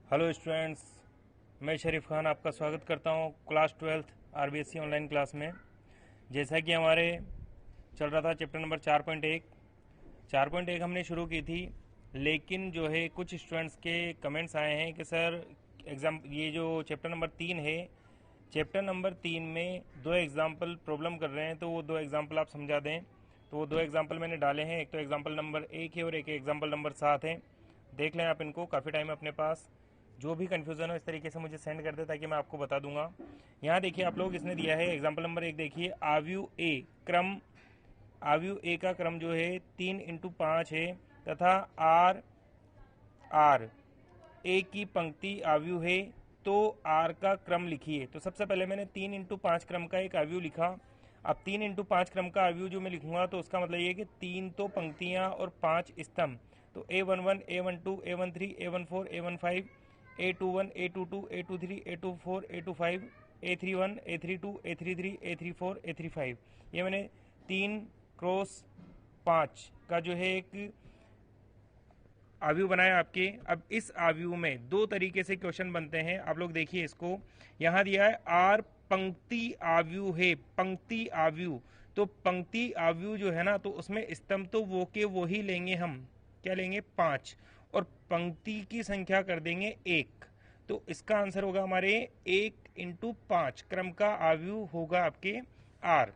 Hello students, मैं शरीफ खान आपका स्वागत करता हूं class 12th RBSC online class में। जैसा कि हमारे चल रहा था चैप्टर नंबर 4.1 हमने शुरू की थी, लेकिन जो है कुछ स्टूडेंट्स के कमेंट्स आए हैं कि सर एग्ज़ाम ये जो चैप्टर नंबर 3 है, चैप्टर नंबर 3 में दो एग्जाम्पल प्रॉब्लम कर रहे हैं, तो वो दो एग्जाम्पल आप समझा दें। तो वो दो एग्जाम्पल मैंने डाले हैं, एक तो एग्जाम्पल नंबर 1 है और एक एग्जाम्पल नंबर 7 है। देख लें आप इनको, काफ़ी टाइम है अपने पास। जो भी कन्फ्यूज़न हो इस तरीके से मुझे सेंड कर दे ताकि मैं आपको बता दूंगा। यहाँ देखिए आप लोग, इसने दिया है एग्जाम्पल नंबर 1, देखिए आव्यू ए का क्रम जो है 3 × 5 है तथा आर आर ए की पंक्ति आव्यू है, तो आर का क्रम लिखिए। तो सबसे पहले मैंने 3 × 5 क्रम का एक आव्यू लिखा। अब 3 × 5 क्रम का आव्यू जो मैं लिखूंगा तो उसका मतलब ये कि 3 तो पंक्तियां और 5 स्तंभ। तो A11, A12, A13, A14, A15, A21, A22, A23, A24, A25, A31, A32, A33, A34, A35, ये मैंने 3 × 5 का जो है एक आव्यू बनाया आपके। अब इस आव्यू में दो तरीके से क्वेश्चन बनते हैं, आप लोग देखिए इसको। यहां दिया है आर पंक्ति आव्यू है, पंक्ति आव्यू। तो पंक्ति आव्यू जो है ना, तो उसमें स्तंभ तो वो के वो ही लेंगे हम, क्या लेंगे 5, और पंक्ति की संख्या कर देंगे 1। तो इसका आंसर होगा हमारे 1 × 5 क्रम का आव्यू होगा आपके आर।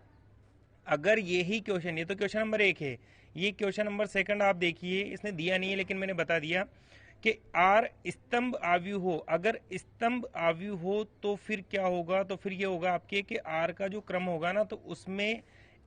अगर ये ही क्वेश्चन, ये तो क्वेश्चन नंबर 1 है, ये क्वेश्चन नंबर 2 आप देखिए, इसने दिया नहीं है लेकिन मैंने बता दिया कि आर स्तंभ आव्यू हो। अगर स्तंभ आव्यू हो तो फिर क्या होगा, तो फिर ये होगा आपके कि आर का जो क्रम होगा ना, तो उसमें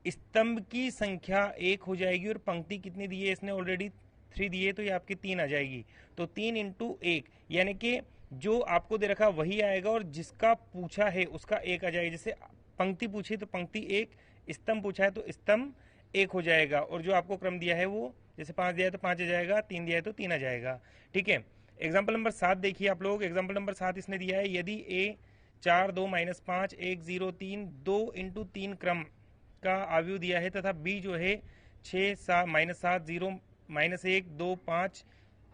स्तंभ की संख्या 1 हो जाएगी और पंक्ति कितनी दी है इसने ऑलरेडी 3 दी है, तो ये आपकी 3 आ जाएगी। तो 3 × 1 यानी कि जो आपको दे रखा वही आएगा और जिसका पूछा है उसका 1 आ जाएगा। जैसे पंक्ति पूछी तो पंक्ति 1, स्तंभ पूछा है तो स्तंभ 1 हो जाएगा, और जो आपको क्रम दिया है वो, जैसे 5 दिया है तो 5 आ जाएगा, 3 दिया है तो 3 आ जाएगा। ठीक है। एग्जाम्पल नंबर 7 देखिए आप लोग। एग्जाम्पल नंबर 7 इसने दिया है, यदि ए 4 2 -5 1 0 3 2 × 3 क्रम का आव्यू दिया है तथा बी जो है 6 7 -7 0 -1 2 5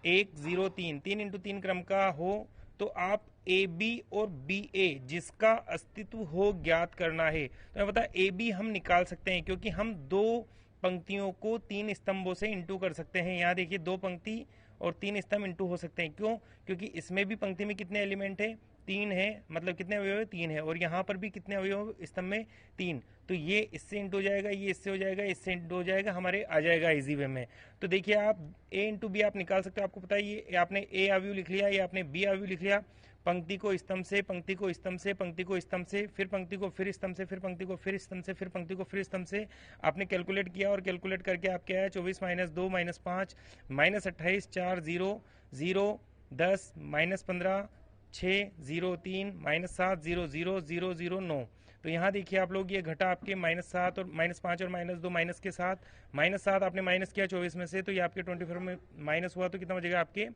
1 0 3 3 × 3 क्रम का हो, तो आप ए बी और बी ए जिसका अस्तित्व हो ज्ञात करना है। तो मैं बता, ए बी हम निकाल सकते हैं क्योंकि हम दो पंक्तियों को 3 स्तंभों से इंटू कर सकते हैं। यहाँ देखिए 2 पंक्ति और 3 स्तंभ इंटू हो सकते हैं। क्यों? क्योंकि इसमें भी पंक्ति में कितने एलिमेंट है, 3 है, मतलब कितने अवयव है, 3 है, और यहाँ पर भी कितने अवयव स्तंभ में, 3। तो ये इससे इंटू हो जाएगा, ये इससे हो जाएगा, इससे इंटू हो जाएगा, हमारे आ जाएगा इजी वे में। तो देखिए आप ए इंटू बी आप निकाल सकते हो। आपको पता है ये आपने ए आव्यू लिख लिया, ये आपने बी आव्यू लिख लिया। पंक्ति को स्तंभ से, पंक्ति को स्तंभ से, पंक्ति को स्तंभ से, फिर पंक्ति को फिर स्तंभ से, फिर पंक्ति को फिर स्तंभ से, फिर पंक्ति को फिर स्तंभ से आपने कैलकुलेट किया, और कैलकुलेट करके आप क्या है 24 - 2 - 5 -28 4 0 0 10 -15 6 0 3 -7 0 0 0 0 9। तो यहाँ देखिए आप लोग, ये घटा आपके -7 और -5 और -2 माइनस के साथ, -7 आपने माइनस किया 24 में से, तो ये आपके 24 में माइनस हुआ, तो कितना बचेगा आपके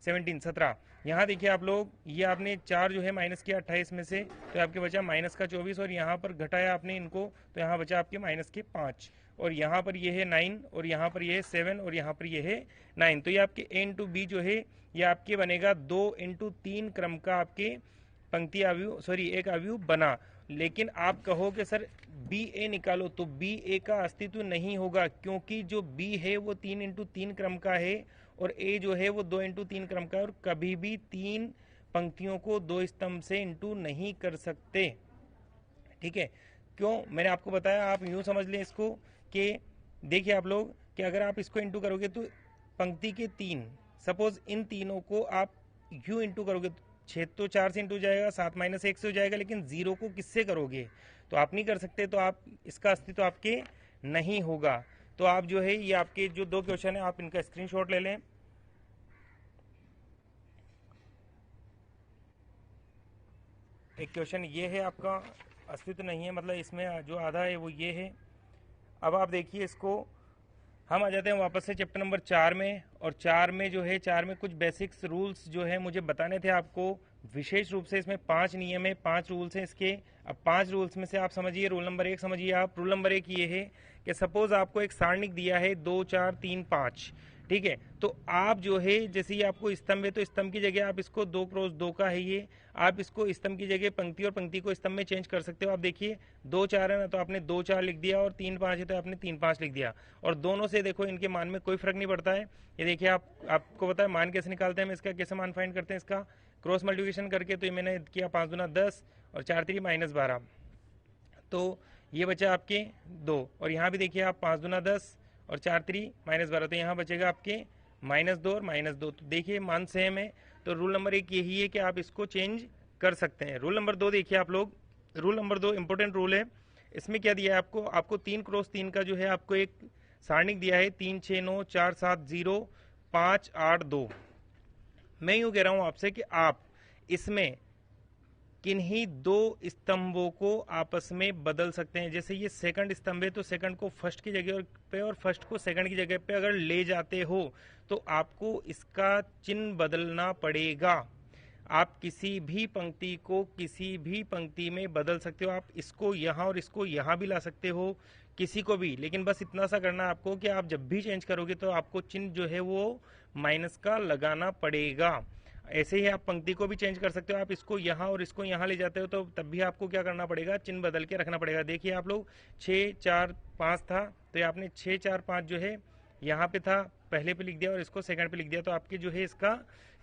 17। यहाँ देखिए आप लोग, ये आपने 4 जो है माइनस किया 28 में से, तो आपके बचा माइनस का 24, और यहाँ पर घटाया आपने इनको, तो यहाँ बचा आपके माइनस के 5, और यहाँ पर ये है 9, और यहाँ पर ये है 7, और यहाँ पर ये है 9। तो ये आपके ए इंटू बी जो है ये आपके बनेगा 2 × 3 क्रम का आपके पंक्ति आव्यू, सॉरी एक आव्यू बना। लेकिन आप कहो कि सर बी ए निकालो, तो बी ए का अस्तित्व नहीं होगा, क्योंकि जो बी है वो 3 × 3 क्रम का है और ए जो है वो 2 × 3 क्रम का है, और कभी भी 3 पंक्तियों को 2 स्तंभ से इंटू नहीं कर सकते। ठीक है। क्यों? मैंने आपको बताया, आप यूं समझ लें इसको कि देखिए आप लोग कि अगर आप इसको इंटू करोगे तो पंक्ति के 3, सपोज इन तीनों को आप यूं इंटू करोगे, 6 तो 4 से इंटू जाएगा, 7 -1 से हो जाएगा, लेकिन 0 को किससे करोगे, तो आप नहीं कर सकते, तो आप इसका अस्तित्व आपके नहीं होगा। तो आप जो है ये आपके जो दो क्वेश्चन है आप इनका स्क्रीनशॉट ले लें। एक क्वेश्चन ये है आपका अस्तित्व नहीं है, मतलब इसमें जो आधा है वो ये है। अब आप देखिए इसको, हम आ जाते हैं वापस से चैप्टर नंबर 4 में, और 4 में जो है 4 में कुछ बेसिक्स रूल्स जो है मुझे बताने थे आपको। विशेष रूप से इसमें 5 नियम है, 5 रूल्स हैं इसके। अब 5 रूल्स में से आप समझिए रूल नंबर 1 समझिए आप। रूल नंबर 1 ये है कि सपोज आपको एक सारणिक दिया है 2 4 3 5, ठीक है। तो आप जो है जैसे ये आपको स्तंभ है तो स्तंभ की जगह आप इसको 2 क्रॉस 2 का है ये, आप इसको स्तंभ की जगह पंक्ति और पंक्ति को स्तंभ में चेंज कर सकते हो। आप देखिए 2 4 है ना, तो आपने 2 4 लिख दिया, और 3 5 है तो आपने 3 5 लिख दिया, और दोनों से देखो इनके मान में कोई फर्क नहीं पड़ता है। ये देखिए आपको पता है मान कैसे निकालते हैं हम इसका, कैसे मान फाइंड करते हैं इसका, क्रॉस मल्टीप्लिकेशन करके। तो ये मैंने किया 5 दूना 10 और 4 3 -12, तो ये बचा आपके 2, और यहाँ भी देखिए आप 5 दूना 10 और 4 3 -12, तो यहाँ बचेगा आपके -2 और -2। तो देखिए मान सेम है। तो रूल नंबर 1 यही है कि आप इसको चेंज कर सकते हैं। रूल नंबर 2 देखिए आप लोग, रूल नंबर 2 इंपॉर्टेंट रूल है। इसमें क्या दिया है आपको 3 क्रॉस 3 का जो है आपको एक सारणिक दिया है, 3 6 9 4 7 0 5 8 2। मैं यूं कह रहा हूं आपसे कि आप इसमें किन्हीं 2 स्तंभों को आपस में बदल सकते हैं। जैसे ये सेकंड स्तंभ है तो सेकंड को फर्स्ट की जगह पे और फर्स्ट को सेकंड की जगह पे अगर ले जाते हो तो आपको इसका चिन्ह बदलना पड़ेगा। आप किसी भी पंक्ति को किसी भी पंक्ति में बदल सकते हो। आप इसको यहाँ और इसको यहाँ भी ला सकते हो, किसी को भी, लेकिन बस इतना सा करना आपको कि आप जब भी चेंज करोगे तो आपको चिन्ह जो है वो माइनस का लगाना पड़ेगा। ऐसे ही आप पंक्ति को भी चेंज कर सकते हो। आप इसको यहाँ और इसको यहाँ ले जाते हो तो तब भी आपको क्या करना पड़ेगा, चिन्ह बदल के रखना पड़ेगा। देखिए आप लोग 6 4 5 था, तो ये आपने 6 4 5 जो है यहाँ पे था पहले पे लिख दिया और इसको सेकंड पे लिख दिया, तो आपके जो है इसका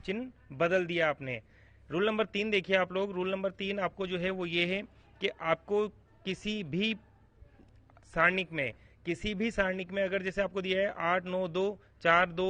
चिन्ह बदल दिया आपने। रूल नंबर 3 देखिए आप लोग, रूल नंबर 3 आपको जो है वो ये है कि आपको किसी भी सारणिक में अगर जैसे आपको दिया है 8 9 2 4 2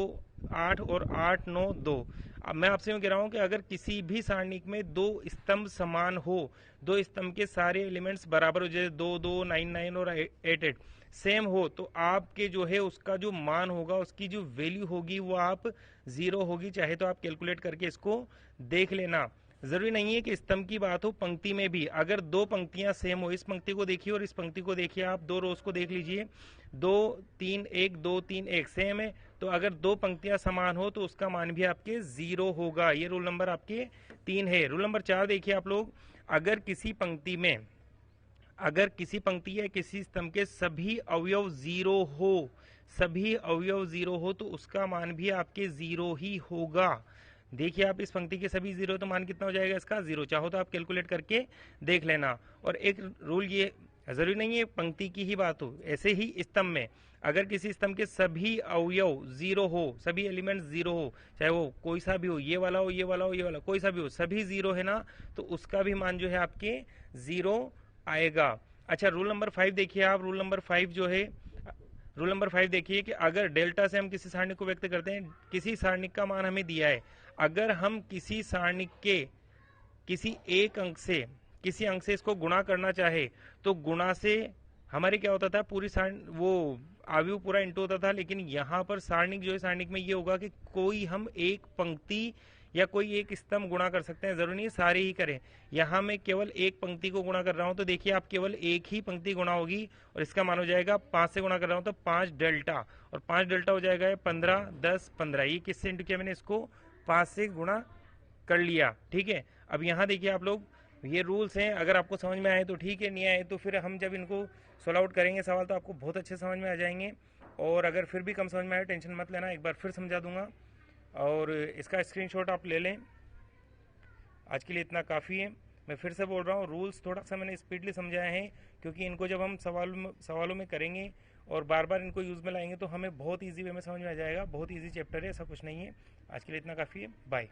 8 और 8 9 2, अब मैं आपसे यूँ कह रहा हूँ कि अगर किसी भी सारणिक में 2 स्तंभ समान हो, 2 स्तंभ के सारे एलिमेंट्स बराबर हो, जैसे 2 2 9 9 और 8 8 सेम हो, तो आपके जो है उसका जो मान होगा, उसकी जो वैल्यू होगी वो आप 0 होगी। चाहे तो आप कैलकुलेट करके इसको देख लेना। जरूरी नहीं है कि स्तंभ की बात हो, पंक्ति में भी अगर 2 पंक्तियां सेम हो, इस पंक्ति को देखिए और इस पंक्ति को देखिए, आप 2 रोज को देख लीजिए, 2 3 1 2 3 1 सेम है, तो अगर 2 पंक्तियां समान हो तो उसका मान भी आपके 0 होगा। ये रूल नंबर आपके 3 है। रूल नंबर 4 देखिए आप लोग, अगर किसी पंक्ति या किसी स्तंभ के सभी अवयव 0 हो तो उसका मान भी आपके 0 ही होगा। देखिए आप इस पंक्ति के सभी 0 तो मान कितना हो जाएगा इसका 0। चाहो तो आप कैलकुलेट करके देख लेना। और एक रूल ये, जरूरी नहीं है पंक्ति की ही बात हो, ऐसे ही स्तंभ में अगर किसी स्तंभ के सभी अवयव 0 हो, सभी एलिमेंट 0 हो, चाहे वो कोई सा भी हो, ये वाला हो, ये वाला हो, ये वाला, कोई सा भी हो, सभी 0 है ना, तो उसका भी मान जो है आपके 0 आएगा। अच्छा रूल नंबर 5 देखिए आप, रूल नंबर 5 देखिए कि अगर डेल्टा से हम किसी सारणिक को व्यक्त करते हैं, किसी सारणिक का मान हमें दिया है, अगर हम किसी सारणिक के किसी एक अंक से इसको गुणा करना चाहे तो गुणा से हमारे क्या होता था, पूरी वो आव्यूह पूरा इंटू होता था। लेकिन यहाँ पर सारणिक जो है, सारणिक में ये होगा कि कोई हम एक पंक्ति या कोई एक स्तंभ गुणा कर सकते हैं, जरूरी नहीं है सारे ही करें। यहाँ मैं केवल एक पंक्ति को गुणा कर रहा हूं, तो देखिए आप केवल एक ही पंक्ति गुणा होगी और इसका मान हो जाएगा 5 से गुणा कर रहा हूं तो 5 डेल्टा, और 5 डेल्टा हो जाएगा 15 10 15। ये किससे इंटू किया मैंने, इसको 5 से गुणा कर लिया। ठीक है, अब यहाँ देखिए आप लोग, ये रूल्स हैं, अगर आपको समझ में आए तो ठीक है, नहीं आए तो फिर हम जब इनको सॉल्व आउट करेंगे सवाल तो आपको बहुत अच्छे समझ में आ जाएंगे। और अगर फिर भी कम समझ में आए टेंशन मत लेना, एक बार फिर समझा दूंगा और इसका स्क्रीनशॉट आप ले लें। आज के लिए इतना काफ़ी है। मैं फिर से बोल रहा हूँ, रूल्स थोड़ा सा मैंने स्पीडली समझाए हैं क्योंकि इनको जब हम सवालों में करेंगे और बार बार इनको यूज़ में लाएंगे तो हमें बहुत ईजी वे में समझ में आ जाएगा। बहुत ईजी चैप्टर है, ऐसा कुछ नहीं है। आज के लिए इतना काफ़ी है, बाय।